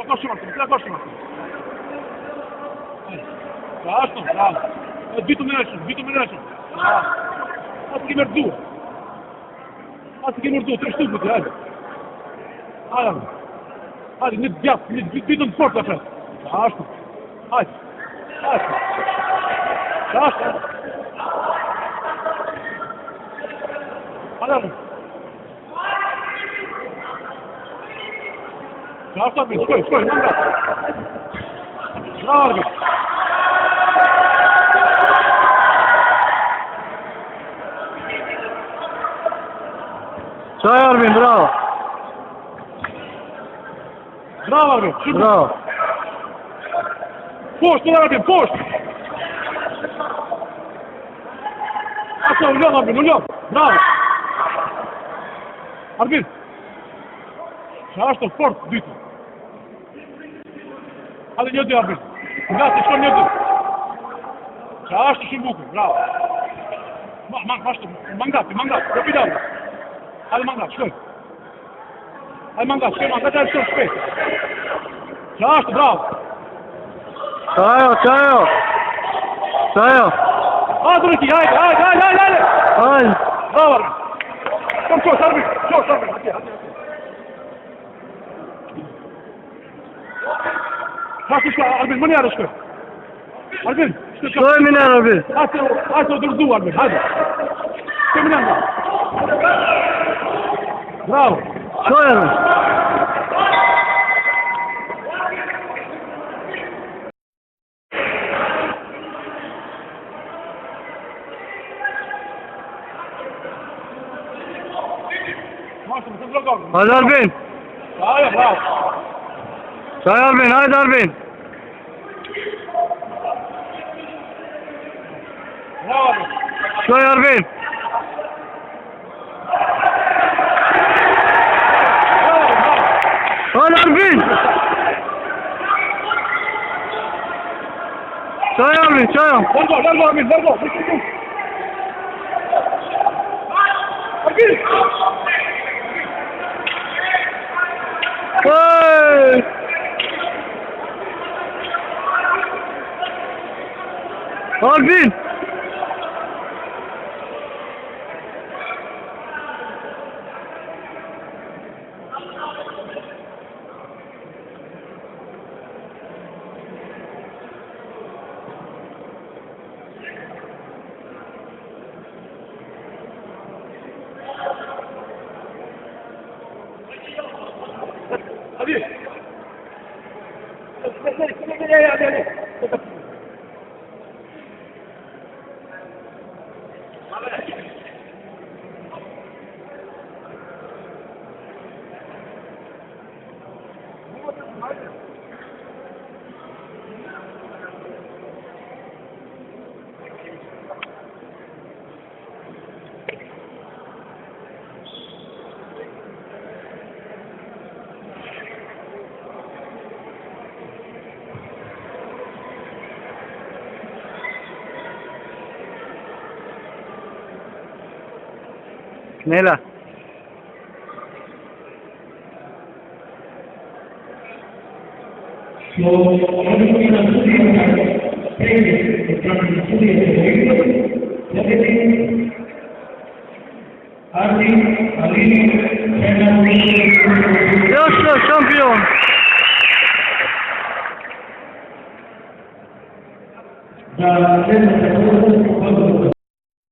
koşma, tira koşma. Basta, bravo. Bitu menashëm. Atë ke mërdu. Tre shtukët, hajde. Hajde, një djatë, një bitën të fort atë. Basta. Hajde. Basta. Hajde. Basta, shkoj, manga. Bravo. Çaj Arvin, bravo. Bravo Arvin, super. Bravo. Poshtë Arvin, poshtë. Ato, ullon Arvin, ullon. Bravo. Arvin. Qa është të fort dytë. Hajde një dy Arvin. Nga se shkon një dy. Qa është shumë bukur, bravo. Mangati, rapidare. Hajde mangat, shkoj. Mangat, shkoj. Qa është, bravo. Qajo. Hajde, Riki, hajde. Bravo, Arvin. Kom, qosh, Arvin. Hajde, shkoj, Arvin, më njerë shkoj. Arvin, Shkoj minerë, Arvin. Hajde, o dërdu, Arvin, hajde. Shkoj minerë. Bravo. Shkoj, Arvin. Hajde, Arvin. Bravo. Çaj Arvin, hajde Arvin. Bravo. Shkoj Arvin. Hajde Arvin. Çaj Arvin, çaj. Largo, Arvin, largo. Arvin. Hey! Arvin! Hadi. Nela. Još šampion.